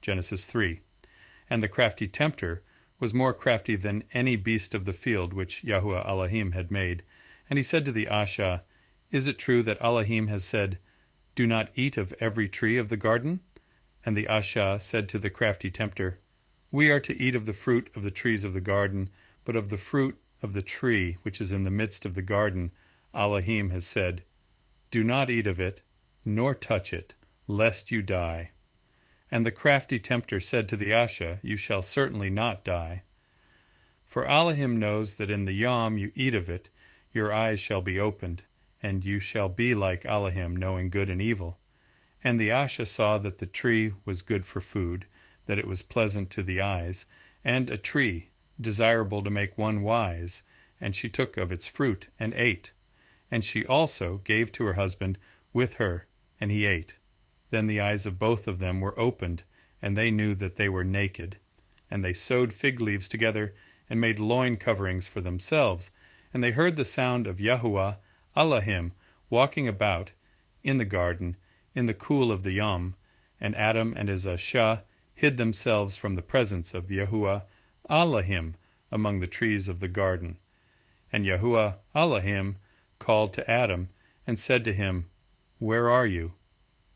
Genesis 3. And the crafty tempter was more crafty than any beast of the field which Yahuah Elohim had made. And he said to the Asha, Is it true that Elohim has said, Do not eat of every tree of the garden? And the Asha said to the crafty tempter, We are to eat of the fruit of the trees of the garden, but of the fruit of the tree which is in the midst of the garden, Elohim has said, Do not eat of it, nor touch it, lest you die. And the crafty tempter said to the Asha, You shall certainly not die. For Elohim knows that in the yom you eat of it, your eyes shall be opened, and you shall be like Elohim, knowing good and evil. And the Asha saw that the tree was good for food, that it was pleasant to the eyes, and a tree, desirable to make one wise, and she took of its fruit and ate. And she also gave to her husband with her, and he ate. Then the eyes of both of them were opened, and they knew that they were naked. And they sewed fig leaves together, and made loin coverings for themselves. And they heard the sound of Yahuah Elohim walking about in the garden, in the cool of the yom. And Adam and his Asha hid themselves from the presence of Yahuah Elohim among the trees of the garden. And Yahuah Elohim called to Adam, and said to him, Where are you?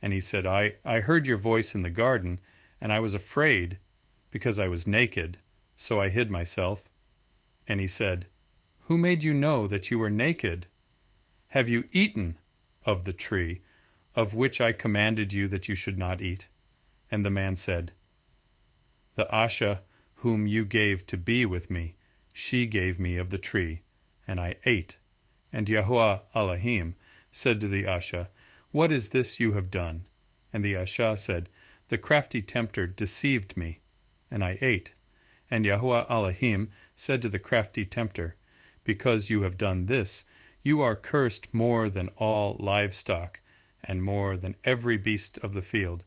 And he said, I heard your voice in the garden, and I was afraid, because I was naked, so I hid myself. And he said, Who made you know that you were naked? Have you eaten of the tree, of which I commanded you that you should not eat? And the man said, The Asha whom you gave to be with me, she gave me of the tree, and I ate. And Yahuah Elohim said to the Asha, What is this you have done? And the Asha said, The crafty tempter deceived me, and I ate. And Yahuah Elohim said to the crafty tempter, Because you have done this, you are cursed more than all livestock, and more than every beast of the field.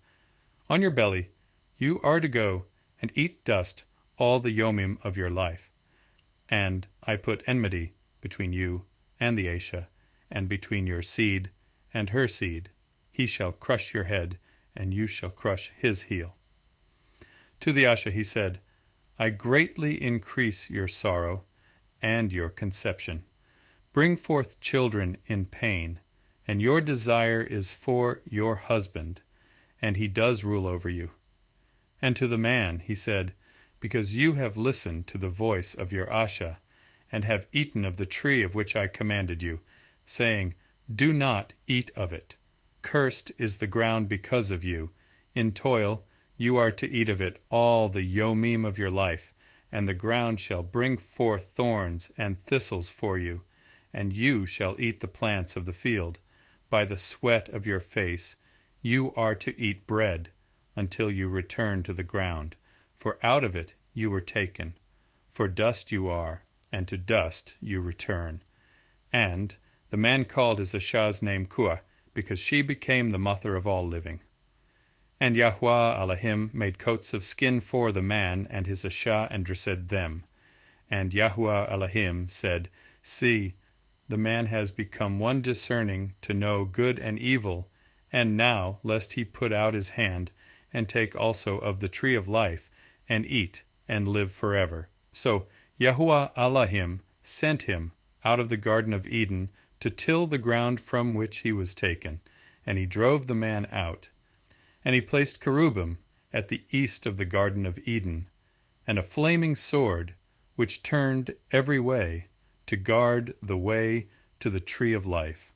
On your belly you are to go and eat dust all the yomim of your life. And I put enmity between you and the Asha, and between your seed and her seed. He shall crush your head, and you shall crush his heel. To the Asha he said, I greatly increase your sorrow and your conception. Bring forth children in pain, and your desire is for your husband, and he does rule over you. And to the man he said, Because you have listened to the voice of your Asha, and have eaten of the tree of which I commanded you, saying, Do not eat of it. Cursed is the ground because of you. In toil you are to eat of it all the yomim of your life, and the ground shall bring forth thorns and thistles for you, and you shall eat the plants of the field. By the sweat of your face you are to eat bread, until you return to the ground, for out of it you were taken. For dust you are, and to dust you return. And the man called his Asha's name Kuah, because she became the mother of all living. And Yahuah Elohim made coats of skin for the man and his Asha, and dressed them. And Yahuah Elohim said, See, the man has become one discerning to know good and evil, and now, lest he put out his hand, and take also of the tree of life, and eat, and live forever. So Yahuah Elohim sent him out of the Garden of Eden to till the ground from which he was taken, and he drove the man out. And he placed cherubim at the east of the Garden of Eden, and a flaming sword, which turned every way, to guard the way to the tree of life.